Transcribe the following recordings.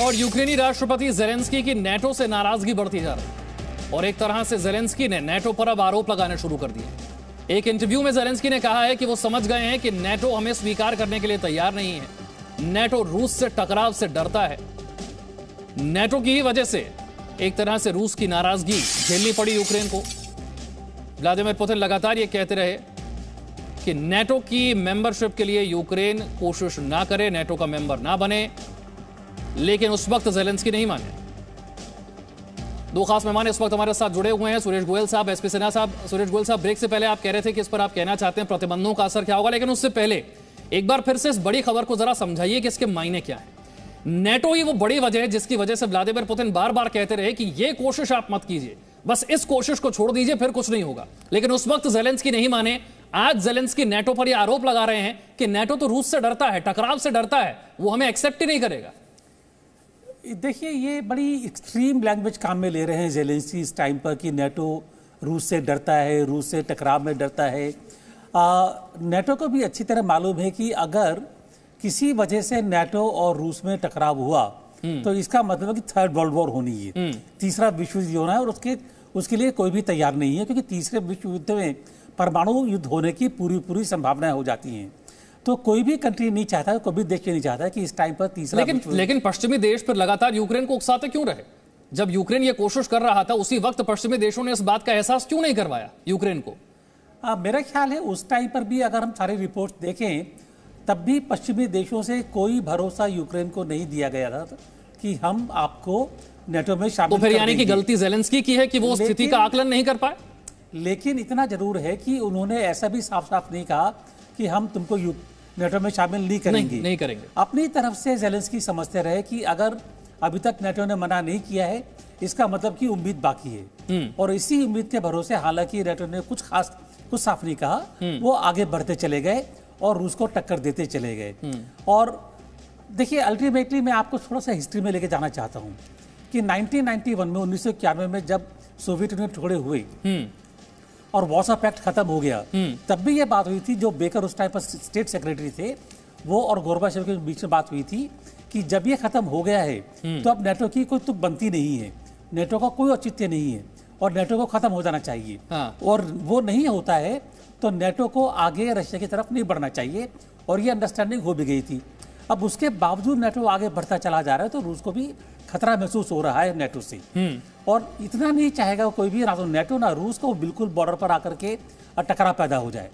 और यूक्रेनी राष्ट्रपति ज़ेलेंस्की की नेटो से नाराजगी बढ़ती जा रही है और एक तरह से ज़ेलेंस्की ने नेटो पर अब आरोप लगाने शुरू कर दिए। एक इंटरव्यू में ज़ेलेंस्की ने कहा है कि वो समझ गए हैं कि नेटो हमें स्वीकार करने के लिए तैयार नहीं है। नेटो रूस से टकराव से डरता है। नेटो की ही वजह से एक तरह से रूस की नाराजगी झेलनी पड़ी यूक्रेन को। व्लादिमीर पुतिन लगातार ये कहते रहे कि नेटो की मेंबरशिप के लिए यूक्रेन कोशिश ना करे, नेटो का मेंबर ना बने, लेकिन उस वक्त ज़ेलेंस्की नहीं माने। दो खास मेहमान इस वक्त हमारे साथ जुड़े हुए हैं, सुरेश गोयल साहब, एसपी सिन्हा साहब। सुरेश गोयल साहब, ब्रेक से पहले आप कह रहे थे कि इस पर आप कहना चाहते हैं प्रतिबंधों का असर क्या होगा, लेकिन उससे पहले एक बार फिर से इस बड़ी खबर को जरा समझाइए कि इसके मायने क्या है। नेटो ही वो बड़ी वजह है जिसकी वजह से व्लादिमीर पुतिन बार बार कहते रहे कि ये कोशिश आप मत कीजिए, बस इस कोशिश को छोड़ दीजिए, फिर कुछ नहीं होगा। लेकिन उस वक्त ज़ेलेंस्की नहीं माने। आज ज़ेलेंस्की नेटो पर यह आरोप लगा रहे हैं कि नेटो तो रूस से डरता है, टकराव से डरता है, वो हमें एक्सेप्ट ही नहीं करेगा। देखिए, ये बड़ी एक्सट्रीम लैंग्वेज काम में ले रहे हैं ज़ेलेंस्की इस टाइम पर कि नेटो रूस से डरता है, रूस से टकराव में डरता है। नेटो को भी अच्छी तरह मालूम है कि अगर किसी वजह से नेटो और रूस में टकराव हुआ तो इसका मतलब है कि थर्ड वर्ल्ड वॉर होनी है, तीसरा विश्व युद्ध होना है, और उसके लिए कोई भी तैयार नहीं है, क्योंकि तीसरे विश्व युद्ध में परमाणु युद्ध होने की पूरी संभावनाएं हो जाती हैं। तो कोई भी कंट्री नहीं चाहता, कोई भी देश नहीं चाहता कि इस टाइम पर तीसरा लेकिन पश्चिमी देश पर लगातार यूक्रेन को उकसाते क्यों रहे? जब यूक्रेन ये कोशिश कर रहा था उसी वक्त पश्चिमी देशों ने इस बात का एहसास क्यों नहीं करवाया यूक्रेन को? मेरा ख्याल है उस टाइम पर भी अगर हम सारे रिपोर्ट देखें तब भी पश्चिमी देशों से कोई भरोसा यूक्रेन को नहीं दिया गया था कि हम आपको नेटो में शामिल। तो फिर यानी कि गलती ज़ेलेंस्की की है कि वो स्थिति का आकलन नहीं कर पाए। लेकिन इतना जरूर है कि उन्होंने ऐसा भी साफ साफ नहीं कहा कि हम तुमको नेटो में शामिल नहीं करेंगे। अपनी तरफ से ज़ेलेंस्की समझते रहे कि अगर अभी तक नेटो ने मना नहीं किया है, इसका मतलब कि उम्मीद बाकी है, और इसी उम्मीद के भरोसे हालांकि नेटो ने कुछ साफ नहीं कहा, वो आगे बढ़ते चले गए और रूस को टक्कर देते चले गए। और देखिए, अल्टीमेटली मैं आपको थोड़ा सा हिस्ट्री में लेके जाना चाहता हूँ कि 1991 में 1991 में जब सोवियत यूनियन टुकड़े हुए और वार्सो पैक्ट खत्म हो गया, तब भी ये बात हुई थी, जो बेकर उस टाइम पर स्टेट सेक्रेटरी थे, वो और गोर्बाचेव के बीच में बात हुई थी कि जब ये खत्म हो गया है तो अब नेटो की कोई तुक बनती नहीं है, नेटो का कोई औचित्य नहीं है और नेटो को खत्म हो जाना चाहिए। और वो नहीं होता है तो नेटो को आगे रशिया की तरफ नहीं बढ़ना चाहिए, और ये अंडरस्टैंडिंग हो भी गई थी। अब उसके बावजूद नेटो आगे बढ़ता चला जा रहा है तो रूस को भी खतरा महसूस हो रहा है नेटो से, और इतना नहीं चाहेगा कोई भी, ना तो नेटो ना रूस को बिल्कुल बॉर्डर पर आकर के टकराव पैदा हो जाए।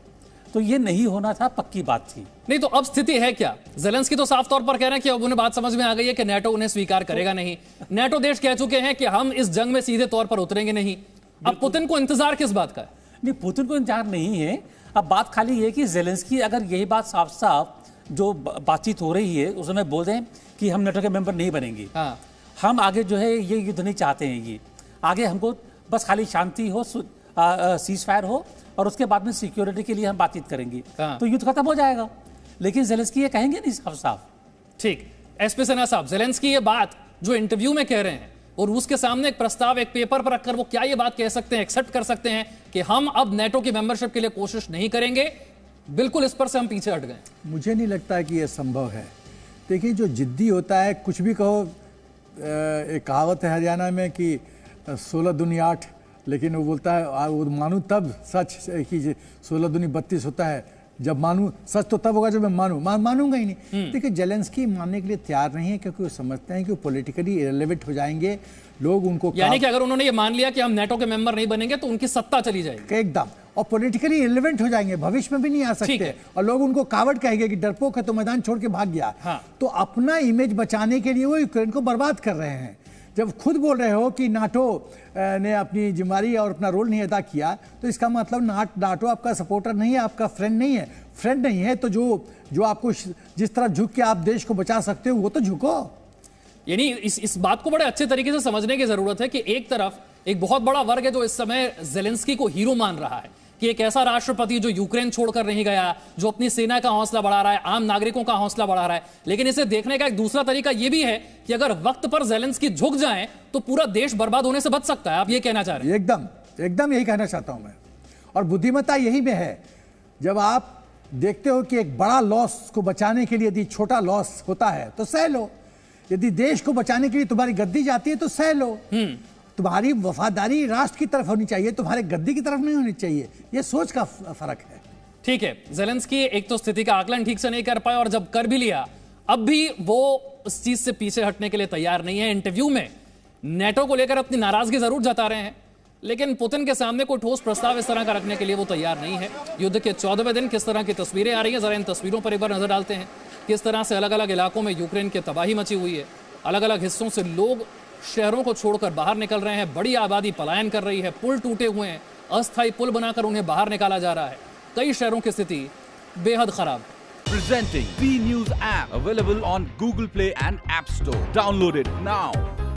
तो ये नहीं होना था, पक्की बात थी। नहीं तो अब स्थिति है क्या? ज़ेलेंस्की तो साफ तौर पर कह रहे हैं कि अब उन्हें बात समझ में आ गई है कि नेटो उन्हें स्वीकार करेगा नहीं। नेटो देश कह चुके हैं कि हम इस जंग में सीधे तौर पर उतरेंगे नहीं। अब पुतिन को इंतजार किस बात का है? नहीं, पुतिन को इंतजार नहीं है। अब बात खाली ये कि ज़ेलेंस्की अगर यही बात साफ साफ जो बातचीत हो रही है उसमें बोल दें कि हम नेटो के मेंबर नहीं बनेंगे, हम आगे जो है ये युद्ध नहीं चाहते हैं, ये आगे हमको बस खाली शांति हो, सीज फायर हो, और उसके बाद में सिक्योरिटी के लिए हम बातचीत करेंगे, तो युद्ध खत्म हो जाएगा। लेकिन ज़ेलेंस्की ये कहेंगे नहीं साफ साफ। ठीक, एसपी सिन्हा साहब, ज़ेलेंस्की ये बात जो इंटरव्यू में कह रहे हैं और रूस के सामने एक प्रस्ताव, एक पेपर पर रखकर वो क्या ये बात कह सकते हैं, एक्सेप्ट कर सकते हैं कि हम अब नेटो की मेंबरशिप के लिए कोशिश नहीं करेंगे, बिल्कुल इस पर से हम पीछे हट गए? मुझे नहीं लगता है कि यह संभव है। देखिए, जो जिद्दी होता है, कुछ भी कहो, एक कहावत है हरियाणा में कि 16 दूनी 8, लेकिन वो बोलता है वो मानूं तब सच कि 16 दूनी 32 होता है, जब मानूं सच तो तब होगा जब मैं मानूंगा ही नहीं। देखिए, ज़ेलेंस्की मानने के लिए तैयार नहीं है, क्योंकि वो समझते हैं कि वो पॉलिटिकली इरेलेवेंट हो जाएंगे, लोग उनको, यानी कि अगर उन्होंने ये मान लिया कि हम नेटो के मेंबर नहीं बनेंगे तो उनकी सत्ता चली जाएगी एकदम, और पॉलिटिकली इरेलेवेंट हो जाएंगे, भविष्य में भी नहीं आ सकते, और लोग उनको कावड़ कहेंगे कि डरपोक है तो मैदान छोड़ के भाग गया। तो अपना इमेज बचाने के लिए वो यूक्रेन को बर्बाद कर रहे हैं। जब खुद बोल रहे हो कि नाटो ने अपनी जिम्मेदारी और अपना रोल नहीं अदा किया, तो इसका मतलब नाटो आपका सपोर्टर नहीं है, आपका फ्रेंड नहीं है। फ्रेंड नहीं है तो जो आपको जिस तरह झुक के आप देश को बचा सकते हो वो तो झुको। यानी इस बात को बड़े अच्छे तरीके से समझने की जरूरत है कि एक तरफ एक बहुत बड़ा वर्ग है जो इस समय ज़ेलेंस्की को हीरो मान रहा है कि एक ऐसा राष्ट्रपति जो यूक्रेन छोड़कर नहीं गया, जो अपनी सेना का हौसला बढ़ा रहा है, आम नागरिकों का हौसला बढ़ा रहा है। लेकिन इसे देखने का एक दूसरा तरीका यह भी है कि अगर वक्त पर ज़ेलेंस्की झुक जाए तो पूरा देश बर्बाद होने से बच सकता है। आप ये कहना चाह रहे हैं? एकदम यही कहना चाहता हूं मैं, और बुद्धिमत्ता यही में है। जब आप देखते हो कि एक बड़ा लॉस को बचाने के लिए यदि छोटा लॉस होता है तो सह लो, यदि देश को बचाने के लिए तुम्हारी गद्दी जाती है तो सह लो। तुम्हारी वफादारी राष्ट्र की तरफ होनी चाहिए, तुम्हारे गद्दी की तरफ नहीं होनी चाहिए। यह सोच का फर्क है। ठीक है, ज़ेलेंस्की एक तो स्थिति का आकलन ठीक से नहीं कर पाए और जब कर भी लिया अब भी वो उस चीज से पीछे हटने के लिए तैयार नहीं है। इंटरव्यू में नेटो को लेकर अपनी नाराजगी जरूर जता रहे हैं, लेकिन पुतिन के सामने कोई ठोस प्रस्ताव इस तरह का रखने के लिए वो तैयार नहीं है। युद्ध के 14वें दिन किस तरह की तस्वीरें आ रही हैं, जरा इन तस्वीरों पर एक बार नजर डालते हैं। किस तरह से अलग अलग इलाकों में यूक्रेन की तबाही मची हुई है। अलग अलग हिस्सों से लोग शहरों को छोड़कर बाहर निकल रहे हैं। बड़ी आबादी पलायन कर रही है। पुल टूटे हुए हैं, अस्थायी पुल बनाकर उन्हें बाहर निकाला जा रहा है। कई शहरों की स्थिति बेहद खराब। Presenting V News app, available on Google Play and App Store. Download it now.